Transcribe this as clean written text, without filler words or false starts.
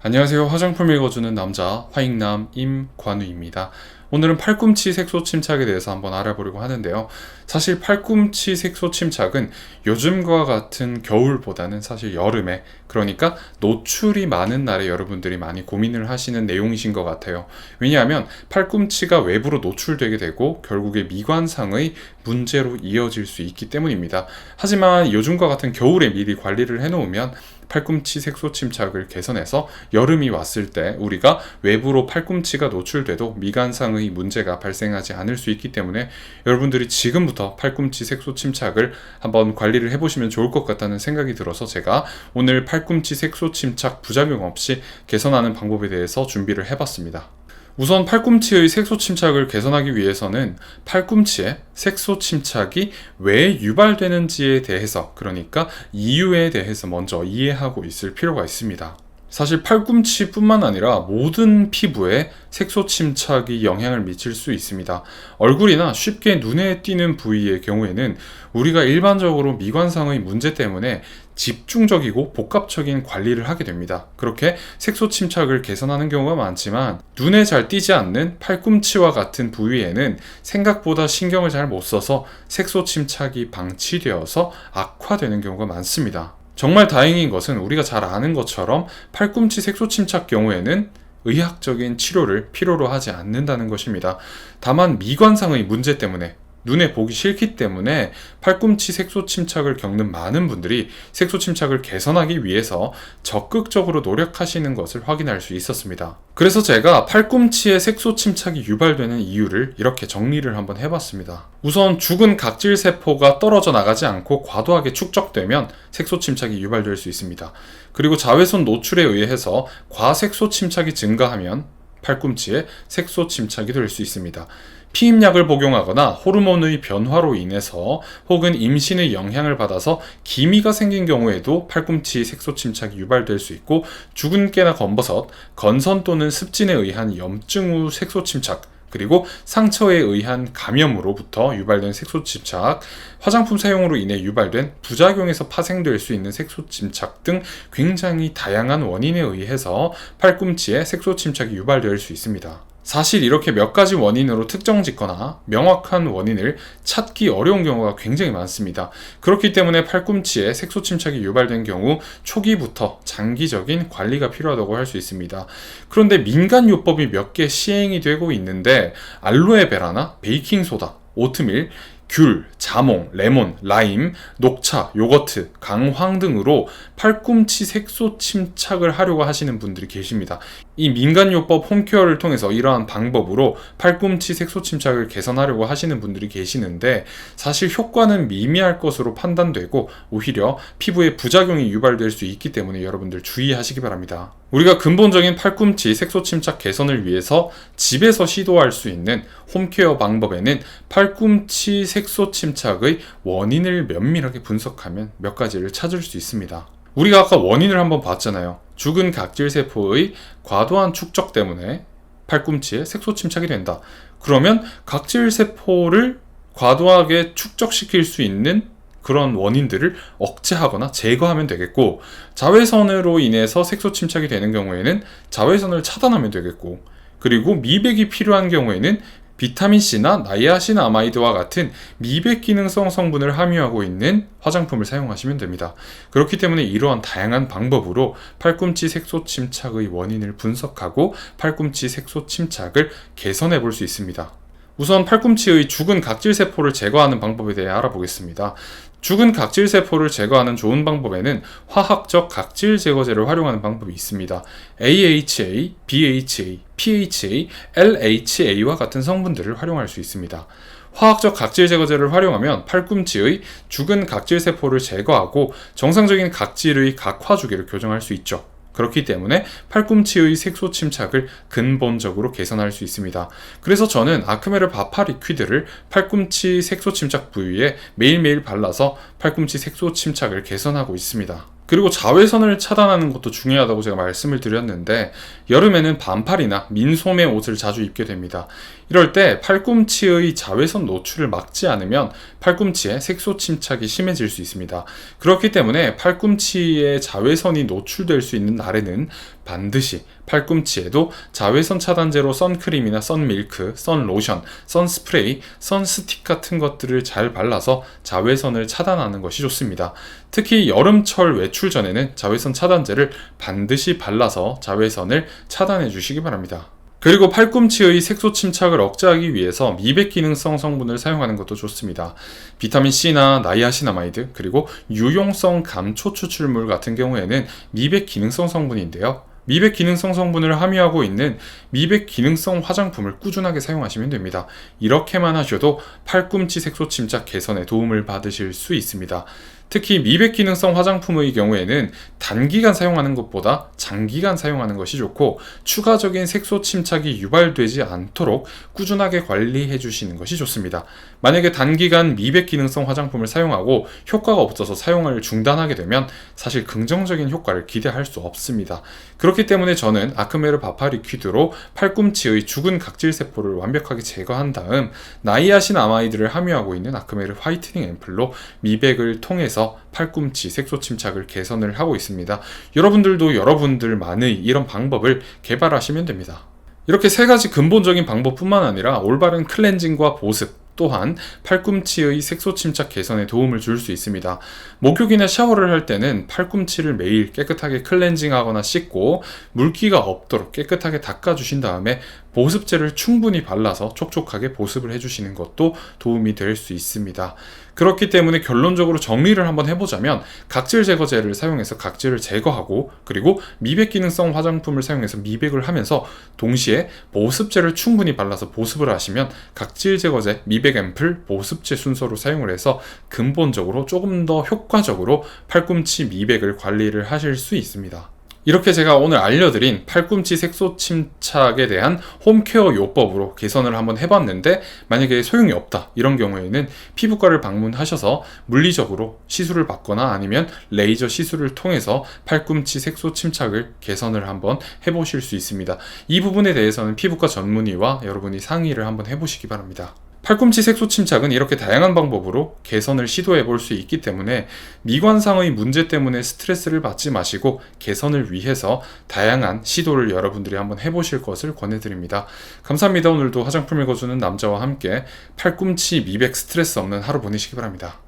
안녕하세요. 화장품 읽어주는 남자 화익남 임관우입니다. 오늘은 팔꿈치 색소 침착에 대해서 한번 알아보려고 하는데요. 사실 팔꿈치 색소 침착은 요즘과 같은 겨울보다는 사실 여름에, 그러니까 노출이 많은 날에 여러분들이 많이 고민을 하시는 내용이신 것 같아요. 왜냐하면 팔꿈치가 외부로 노출되게 되고 결국에 미관상의 문제로 이어질 수 있기 때문입니다. 하지만 요즘과 같은 겨울에 미리 관리를 해놓으면 팔꿈치 색소 침착을 개선해서 여름이 왔을 때 우리가 외부로 팔꿈치가 노출돼도 미관상의 문제가 발생하지 않을 수 있기 때문에 여러분들이 지금부터 팔꿈치 색소 침착을 한번 관리를 해보시면 좋을 것 같다는 생각이 들어서 제가 오늘 팔꿈치 색소 침착 부작용 없이 개선하는 방법에 대해서 준비를 해봤습니다. 우선 팔꿈치의 색소 침착을 개선하기 위해서는 팔꿈치에 색소 침착이 왜 유발되는지에 대해서, 그러니까 이유에 대해서 먼저 이해하고 있을 필요가 있습니다. 사실 팔꿈치뿐만 아니라 모든 피부에 색소 침착이 영향을 미칠 수 있습니다. 얼굴이나 쉽게 눈에 띄는 부위의 경우에는 우리가 일반적으로 미관상의 문제 때문에 집중적이고 복합적인 관리를 하게 됩니다. 그렇게 색소 침착을 개선하는 경우가 많지만 눈에 잘 띄지 않는 팔꿈치와 같은 부위에는 생각보다 신경을 잘 못 써서 색소 침착이 방치되어서 악화되는 경우가 많습니다. 정말 다행인 것은 우리가 잘 아는 것처럼 팔꿈치 색소 침착 경우에는 의학적인 치료를 필요로 하지 않는다는 것입니다. 다만 미관상의 문제 때문에 눈에 보기 싫기 때문에 팔꿈치 색소 침착을 겪는 많은 분들이 색소 침착을 개선하기 위해서 적극적으로 노력하시는 것을 확인할 수 있었습니다. 그래서 제가 팔꿈치에 색소 침착이 유발되는 이유를 이렇게 정리를 한번 해봤습니다. 우선 죽은 각질 세포가 떨어져 나가지 않고 과도하게 축적되면 색소 침착이 유발될 수 있습니다. 그리고 자외선 노출에 의해서 과색소 침착이 증가하면 팔꿈치에 색소 침착이 될 수 있습니다. 피임약을 복용하거나 호르몬의 변화로 인해서 혹은 임신의 영향을 받아서 기미가 생긴 경우에도 팔꿈치 색소 침착이 유발될 수 있고, 죽은 깨나 검버섯, 건선 또는 습진에 의한 염증 후 색소 침착, 그리고 상처에 의한 감염으로부터 유발된 색소 침착, 화장품 사용으로 인해 유발된 부작용에서 파생될 수 있는 색소 침착 등 굉장히 다양한 원인에 의해서 팔꿈치에 색소 침착이 유발될 수 있습니다. 사실 이렇게 몇 가지 원인으로 특정 짓거나 명확한 원인을 찾기 어려운 경우가 굉장히 많습니다. 그렇기 때문에 팔꿈치에 색소 침착이 유발된 경우 초기부터 장기적인 관리가 필요하다고 할 수 있습니다. 그런데 민간요법이 몇 개 시행이 되고 있는데 알로에베라나 베이킹소다, 오트밀, 귤, 자몽, 레몬, 라임, 녹차, 요거트, 강황 등으로 팔꿈치 색소 침착을 하려고 하시는 분들이 계십니다. 이 민간요법 홈케어를 통해서 이러한 방법으로 팔꿈치 색소 침착을 개선하려고 하시는 분들이 계시는데 사실 효과는 미미할 것으로 판단되고 오히려 피부에 부작용이 유발될 수 있기 때문에 여러분들 주의하시기 바랍니다. 우리가 근본적인 팔꿈치 색소 침착 개선을 위해서 집에서 시도할 수 있는 홈케어 방법에는 팔꿈치 색소 침착의 원인을 면밀하게 분석하면 몇 가지를 찾을 수 있습니다. 우리가 아까 원인을 한번 봤잖아요. 죽은 각질세포의 과도한 축적 때문에 팔꿈치에 색소 침착이 된다. 그러면 각질세포를 과도하게 축적시킬 수 있는 그런 원인들을 억제하거나 제거하면 되겠고, 자외선으로 인해서 색소 침착이 되는 경우에는 자외선을 차단하면 되겠고, 그리고 미백이 필요한 경우에는 비타민C나 나이아신아마이드와 같은 미백 기능성 성분을 함유하고 있는 화장품을 사용하시면 됩니다. 그렇기 때문에 이러한 다양한 방법으로 팔꿈치 색소 침착의 원인을 분석하고 팔꿈치 색소 침착을 개선해 볼 수 있습니다. 우선 팔꿈치의 죽은 각질세포를 제거하는 방법에 대해 알아보겠습니다. 죽은 각질세포를 제거하는 좋은 방법에는 화학적 각질 제거제를 활용하는 방법이 있습니다. AHA, BHA, PHA, LHA와 같은 성분들을 활용할 수 있습니다. 화학적 각질 제거제를 활용하면 팔꿈치의 죽은 각질세포를 제거하고 정상적인 각질의 각화 주기를 교정할 수 있죠. 그렇기 때문에 팔꿈치의 색소 침착을 근본적으로 개선할 수 있습니다. 그래서 저는 아크메르 바파 리퀴드를 팔꿈치 색소 침착 부위에 매일매일 발라서 팔꿈치 색소 침착을 개선하고 있습니다. 그리고 자외선을 차단하는 것도 중요하다고 제가 말씀을 드렸는데, 여름에는 반팔이나 민소매 옷을 자주 입게 됩니다. 이럴 때 팔꿈치의 자외선 노출을 막지 않으면 팔꿈치에 색소 침착이 심해질 수 있습니다. 그렇기 때문에 팔꿈치에 자외선이 노출될 수 있는 날에는 반드시 팔꿈치에도 자외선 차단제로 선크림이나 선밀크, 선로션, 선스프레이, 선스틱 같은 것들을 잘 발라서 자외선을 차단하는 것이 좋습니다. 특히 여름철 외출 전에는 자외선 차단제를 반드시 발라서 자외선을 차단해 주시기 바랍니다. 그리고 팔꿈치의 색소 침착을 억제하기 위해서 미백 기능성 성분을 사용하는 것도 좋습니다. 비타민C나 나이아신아마이드, 그리고 유용성 감초 추출물 같은 경우에는 미백 기능성 성분인데요. 미백 기능성 성분을 함유하고 있는 미백 기능성 화장품을 꾸준하게 사용하시면 됩니다. 이렇게만 하셔도 팔꿈치 색소 침착 개선에 도움을 받으실 수 있습니다. 특히 미백 기능성 화장품의 경우에는 단기간 사용하는 것보다 장기간 사용하는 것이 좋고, 추가적인 색소 침착이 유발되지 않도록 꾸준하게 관리해 주시는 것이 좋습니다. 만약에 단기간 미백 기능성 화장품을 사용하고 효과가 없어서 사용을 중단하게 되면 사실 긍정적인 효과를 기대할 수 없습니다. 그렇기 때문에 저는 아크메르 바파 리퀴드로 팔꿈치의 죽은 각질세포를 완벽하게 제거한 다음 나이아신아마이드를 함유하고 있는 아크메르 화이트닝 앰플로 미백을 통해서 팔꿈치 색소 침착을 개선을 하고 있습니다. 여러분들도 여러분들만의 이런 방법을 개발하시면 됩니다. 이렇게 세 가지 근본적인 방법뿐만 아니라 올바른 클렌징과 보습, 또한 팔꿈치의 색소 침착 개선에 도움을 줄 수 있습니다. 목욕이나 샤워를 할 때는 팔꿈치를 매일 깨끗하게 클렌징하거나 씻고 물기가 없도록 깨끗하게 닦아주신 다음에 보습제를 충분히 발라서 촉촉하게 보습을 해주시는 것도 도움이 될 수 있습니다. 그렇기 때문에 결론적으로 정리를 한번 해보자면, 각질 제거제를 사용해서 각질을 제거하고, 그리고 미백 기능성 화장품을 사용해서 미백을 하면서 동시에 보습제를 충분히 발라서 보습을 하시면 각질 제거제, 미백 앰플, 보습제 순서로 사용을 해서 근본적으로 조금 더 효과적으로 팔꿈치 미백을 관리를 하실 수 있습니다. 이렇게 제가 오늘 알려드린 팔꿈치 색소 침착에 대한 홈케어 요법으로 개선을 한번 해봤는데, 만약에 소용이 없다 이런 경우에는 피부과를 방문하셔서 물리적으로 시술을 받거나 아니면 레이저 시술을 통해서 팔꿈치 색소 침착을 개선을 한번 해보실 수 있습니다. 이 부분에 대해서는 피부과 전문의와 여러분이 상의를 한번 해보시기 바랍니다. 팔꿈치 색소 침착은 이렇게 다양한 방법으로 개선을 시도해 볼 수 있기 때문에 미관상의 문제 때문에 스트레스를 받지 마시고 개선을 위해서 다양한 시도를 여러분들이 한번 해보실 것을 권해드립니다. 감사합니다. 오늘도 화장품 읽어주는 남자와 함께 팔꿈치 미백 스트레스 없는 하루 보내시기 바랍니다.